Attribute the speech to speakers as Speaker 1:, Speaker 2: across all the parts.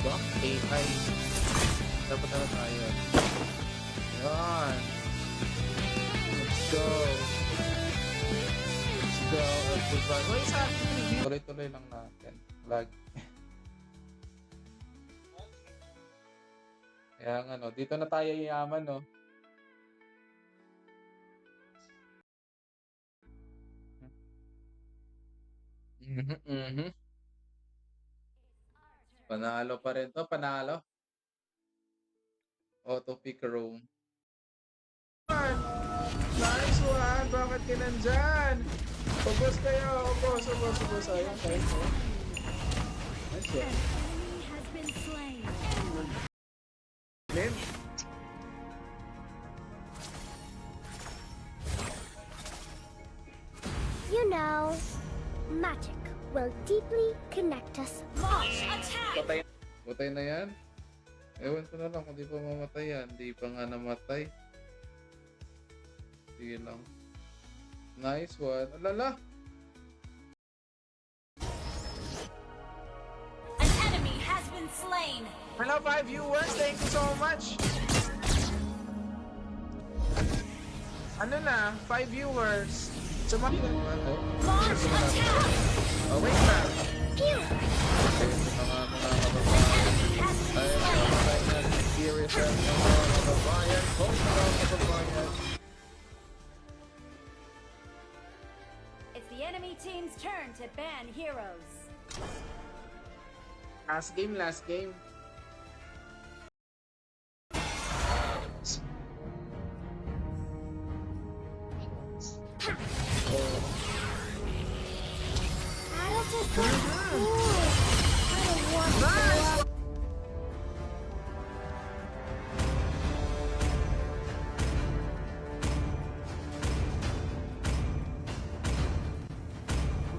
Speaker 1: ba? AI. Dapat na tayo. Yan. Let's go. Let's go. Everybody. Wait, sa akin review. Tuloy-tuloy lang natin. Lag. Kaya nga no, dito na tayo yayaman no. Panalo pa rin to, panalo. Auto pick room. Nice one! Bakit ka nandyan? Ubos kayo! Ubos! Ayun, kayo. Nice one. Lin?
Speaker 2: You know, magic will deeply connect us all.
Speaker 1: Patay na yan? Ewan ko na lang kung di pa mamatay yan. Di pa nga namatay. Sige lang. Nice one. Alala!
Speaker 3: An enemy has been slain.
Speaker 1: Hello 5 viewers, thank you so much. Ano na? 5 viewers. Sumali na naman.
Speaker 3: Launch attack.
Speaker 1: Oh, wait na.
Speaker 2: Phew!
Speaker 1: Okay, ito na nga mga kababayan. Ay, kababayan na serious na mga kababayan. Hold na mga kababayan.
Speaker 3: It's the enemy team's turn to ban heroes.
Speaker 1: Last game.
Speaker 2: That is so cool! I don't want to grow up.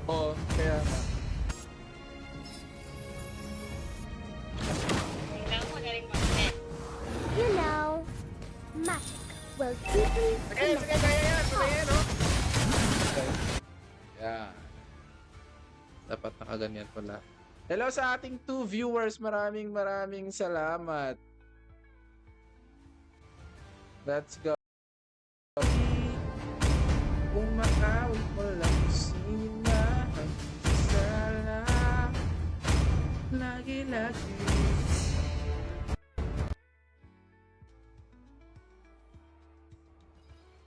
Speaker 1: Oo, kaya nga.
Speaker 2: You know, magic will deeply connect us all.
Speaker 1: Okay. Yan. Dapat nakaganyan pala. Hello sa ating 2 viewers. Maraming salamat. Let's go. Kung makawin mo lang sila ang sala. Lagi.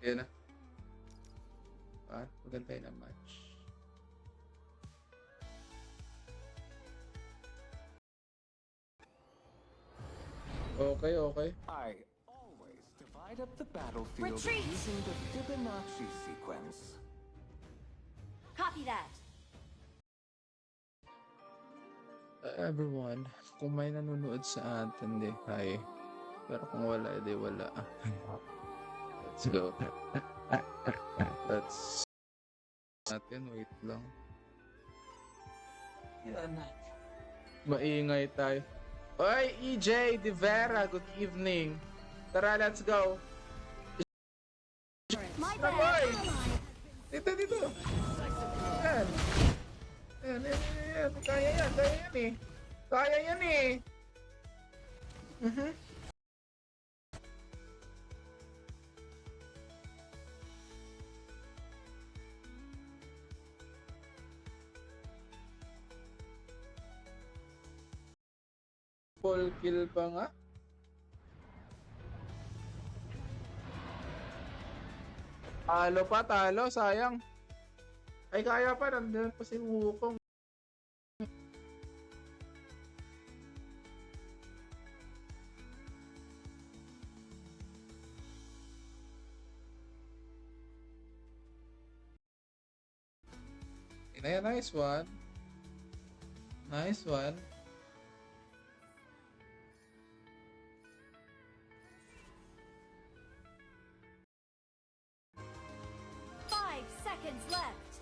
Speaker 1: Yan na. Maganda yun ang match. Okay.
Speaker 4: I always divide up the battlefield
Speaker 3: Retreat!
Speaker 4: using the Fibonacci sequence.
Speaker 3: Copy that.
Speaker 1: Everyone, kung may nanonood sa atin, hi. Pero kung wala, wala. Let's go. Let's natin, wait lang. Yan. Maingay tayo. Oy, EJ De Vera, good evening. Tara, let's go.
Speaker 3: My
Speaker 1: Boy!
Speaker 3: bad.
Speaker 1: Dito. Yan. Kaya yan eh. Kaya yan eh. Full kill pa nga. Talo, sayang. Ay, kaya pa, nandun pa si Wukong. Nice one. Nice one.
Speaker 3: Seconds left.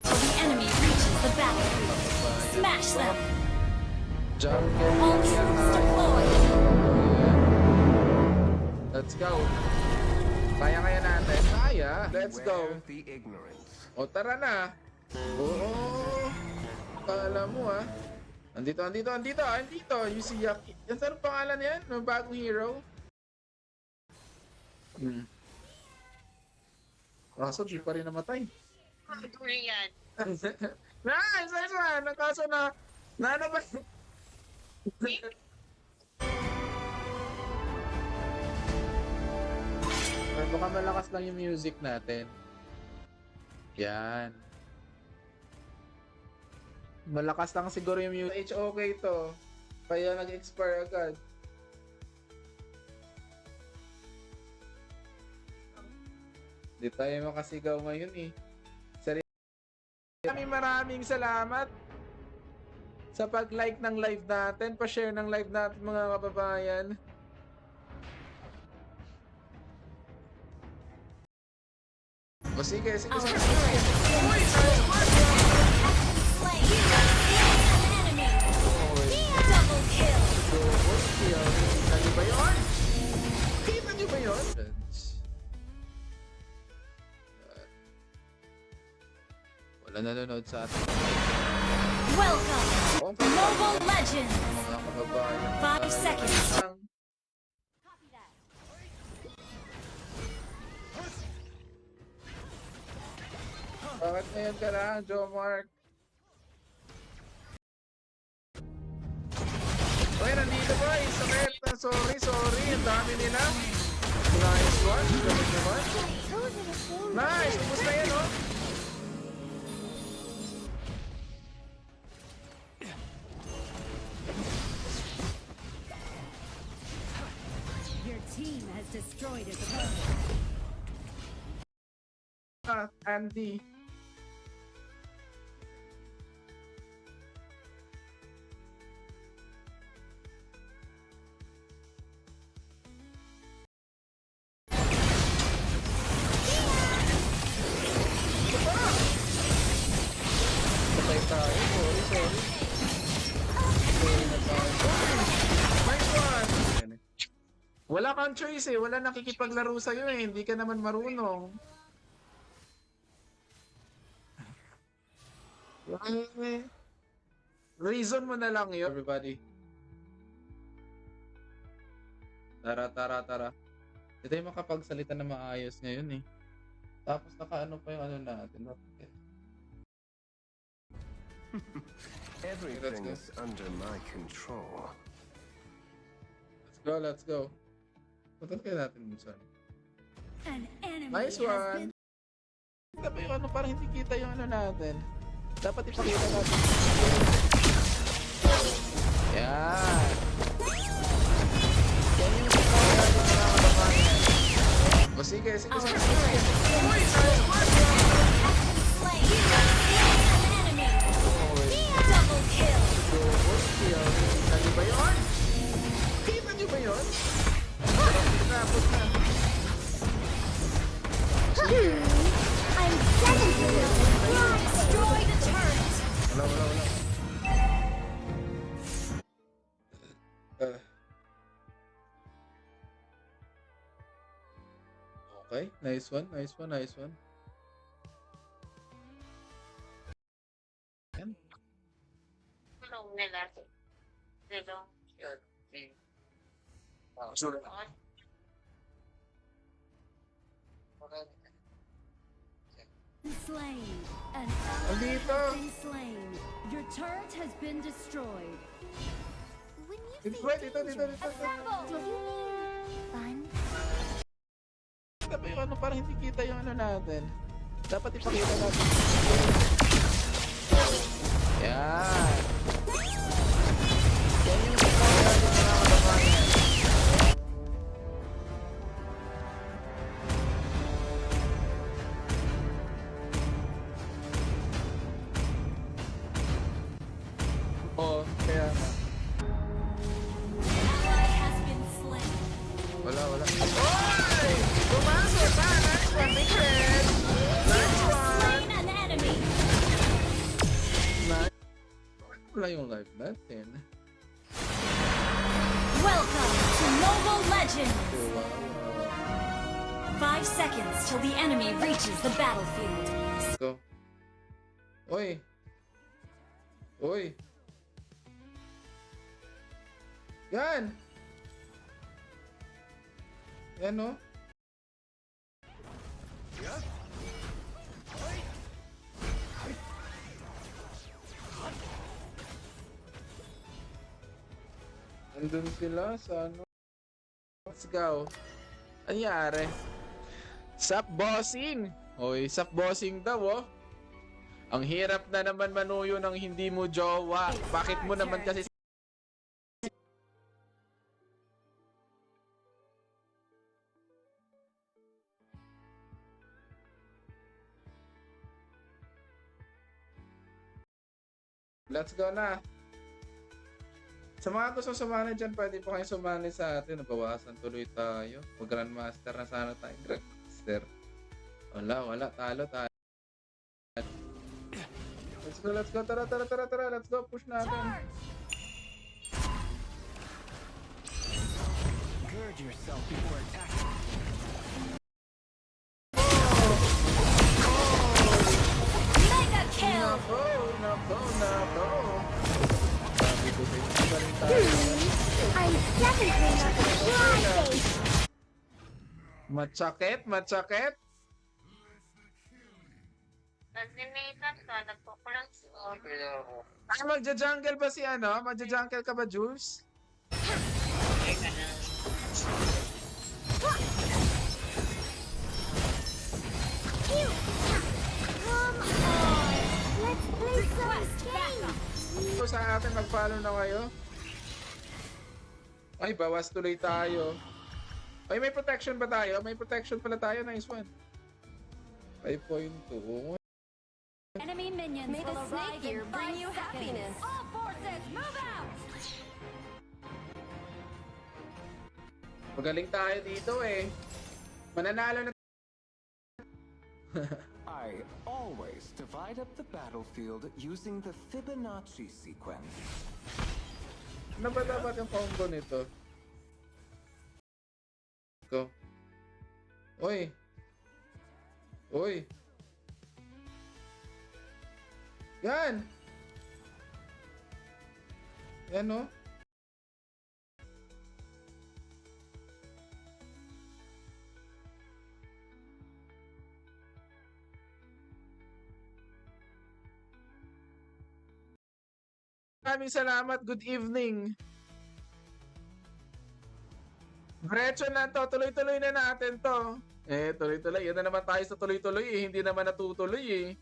Speaker 3: The enemy reaches the battlefield. Smash them.
Speaker 1: Jungle.
Speaker 3: All troops deployed.
Speaker 1: Let's go. Kaya natin. Kaya. Let's go.
Speaker 4: Beware the ignorance.
Speaker 1: O tara na. Oo. Kala mo ah. Andito. You see Yaki. Yan saan ang pangalan yan? Ng bagong hero? Kaso di pa rin namatay.
Speaker 5: Ano yan?
Speaker 1: Nice one! Kaso na ano ba? Baka malakas lang yung music natin. Yan. Malakas lang siguro yung music. HOK to. Kaya nag-expire agad. Di tayo makasigaw ngayon eh. Maraming salamat sa pag-like ng live natin, pa-share ng live natin mga kababayan. O sige.
Speaker 3: Our turret has been slain. Double kill.
Speaker 1: Kita niyo ba yun? Kita niyo ba yun? Wala nanonood sa atin.
Speaker 3: Welcome to Mobile Legends.
Speaker 1: Mga kababayan.
Speaker 3: 5 seconds.
Speaker 1: Bakit ngayon ka lang, Joe Mark? Okay, nandito boys. Sakit. Sorry. Ang dami nila. Nice one. Galing naman. Nice. Ubus na yan, oh.
Speaker 6: Your team has destroyed its opponent.
Speaker 1: Andy. Patay tayo. Sorry. Sorry na tayo. Nice one. Wala kang choice eh. Wala nakikipaglaro sa'yo eh. Hindi ka naman marunong. Reason mo na lang yun, everybody. Tara. Hindi tayo makapagsalita na maayos ngayon eh. Tapos nakaano pa yung ano natin.
Speaker 4: Everything
Speaker 1: Let's
Speaker 4: is under my control.
Speaker 1: Let's go. Punta kaya natin dun saan.
Speaker 6: An enemy
Speaker 1: Nice
Speaker 6: has
Speaker 1: one!
Speaker 6: been
Speaker 1: Dapat yung ano, parang hindi kita yung ano natin. Dapat ipakita natin. Yan! Yan yung ikaw natin mga kababayan. O sige.
Speaker 3: Our turret has been slain. Double kill.
Speaker 1: Kita niyo ba yun? Kita niyo ba yun? Tapos na.
Speaker 2: I'm 70 million.
Speaker 3: Destroy the turret.
Speaker 1: Wala. Okay, nice one. Yan.
Speaker 5: Tulong nila. Tulong.
Speaker 1: Sure.
Speaker 6: slain. An ally
Speaker 1: Andito.
Speaker 6: has been slain. Your turret has been destroyed.
Speaker 2: When you
Speaker 1: Dito,
Speaker 2: say
Speaker 1: dito.
Speaker 2: do you mean fun?
Speaker 1: Dapat yung ano, parang hindi kita yung ano natin. Dapat ipakita natin. Yan. Yan yung ikaw natin mga kababayan. Oo, kaya nga.
Speaker 3: Ally has been slain.
Speaker 1: Wala. Oy! Pumasok pa! Nice one, Richard! Nice one!
Speaker 3: Slain an enemy.
Speaker 1: Nice. Wala yung live natin.
Speaker 3: Welcome to Mobile Legends.
Speaker 1: Wow.
Speaker 3: 5 seconds till the enemy reaches the battlefield.
Speaker 1: Go. Uy. Uy. Yan. Yan oh. Nandun sila sa ano. Let's go. Anyari? Sup bossing? Oy, sup bossing daw oh. Ang hirap na naman manuyo ng hindi mo jowa. Bakit mo naman kasi Let's go na. Sa mga gusto sumali dyan, pwede po kayo sumali sa atin. Nabawasan tuloy tayo. Mag-grandmaster na sana tayo. Grandmaster. Wala. Talo. Let's go. Tara. Let's go. Push natin.
Speaker 4: Gird yourself before attacking.
Speaker 3: Mega kill!
Speaker 1: Nako. Sabi ko sa'yo, pa rin tayo.
Speaker 2: I'm definitely not a fly face.
Speaker 1: Matsakit.
Speaker 5: Nag-limitan ka, nagpo-plus.
Speaker 1: Ay, magja-jungle ba si ano? Magja-jungle ka ba, Jules?
Speaker 5: Ay, ganun.
Speaker 2: Ew. Come on. Let's play some games.
Speaker 1: So, sa atin, mag-follow na kayo. Ay, bawas tuloy tayo. Ay, may protection ba tayo? May protection pala tayo. Nice one. 5.2.
Speaker 6: Enemy minions will arrive in 5 seconds. All forces, move out!
Speaker 1: Magaling tayo dito eh. Mananalo na.
Speaker 4: I always divide up the battlefield using the Fibonacci sequence.
Speaker 1: Ano ba dapat yung combo nito? Go. Uy. Yan oh. Maraming salamat. Good evening. Diretso na to. Tuloy-tuloy na natin to. Tuloy-tuloy. Yan na naman tayo sa tuloy-tuloy eh. Hindi naman natutuloy eh.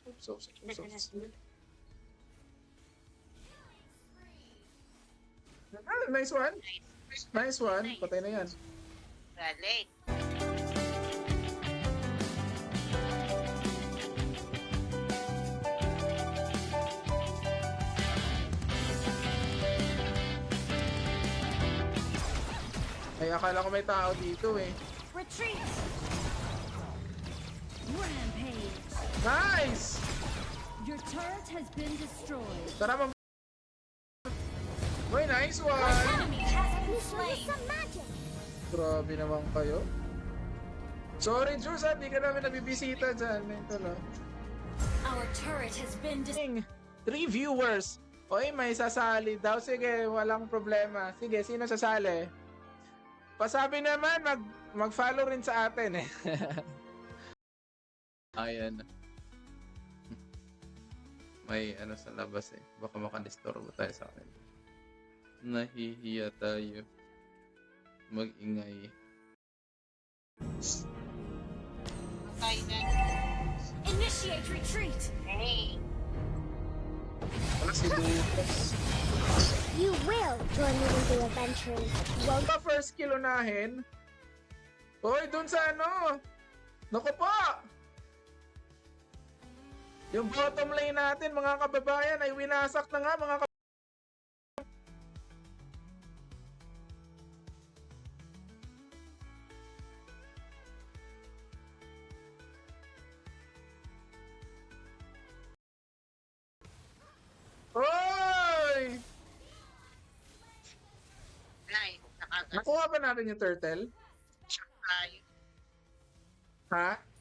Speaker 1: Oops. Ah, nice one. Nice one. Patay na yan.
Speaker 5: Galing.
Speaker 1: Ay, akala ko may tao dito eh.
Speaker 6: Retreat! Rampage!
Speaker 1: Nice!
Speaker 6: Your turret has been destroyed.
Speaker 1: Tara mo. Uy, nice one!
Speaker 3: Enemy has been
Speaker 2: This one is
Speaker 3: slain.
Speaker 2: some magic.
Speaker 1: Grabe naman kayo. Sorry, Jules, di ka namin nabibisita dyan. Ito lang.
Speaker 3: Our turret has been destroyed.
Speaker 1: 3 viewers. Oy, may sasali daw. Sige, walang problema. Sige, sino sasali? Pasabi naman, mag-follow rin sa atin eh. Ayan. May ano sa labas eh. Baka makadisturbo tayo sa akin. Nahihiya tayo. Mag-ingay.
Speaker 5: Patay na.
Speaker 3: Initiate retreat.
Speaker 5: Hey.
Speaker 1: Wala si Lucas.
Speaker 2: You will join me in the adventure.
Speaker 1: Huwag ka first kill unahin. Hoy, dun sa ano. Naku po! Yung bottom lane natin, mga kababayan, ay winasak na nga, mga kababayan. Hoy!
Speaker 5: Nice.
Speaker 1: Nakuha ba natin yung turtle?
Speaker 5: Tayo.
Speaker 1: Ha?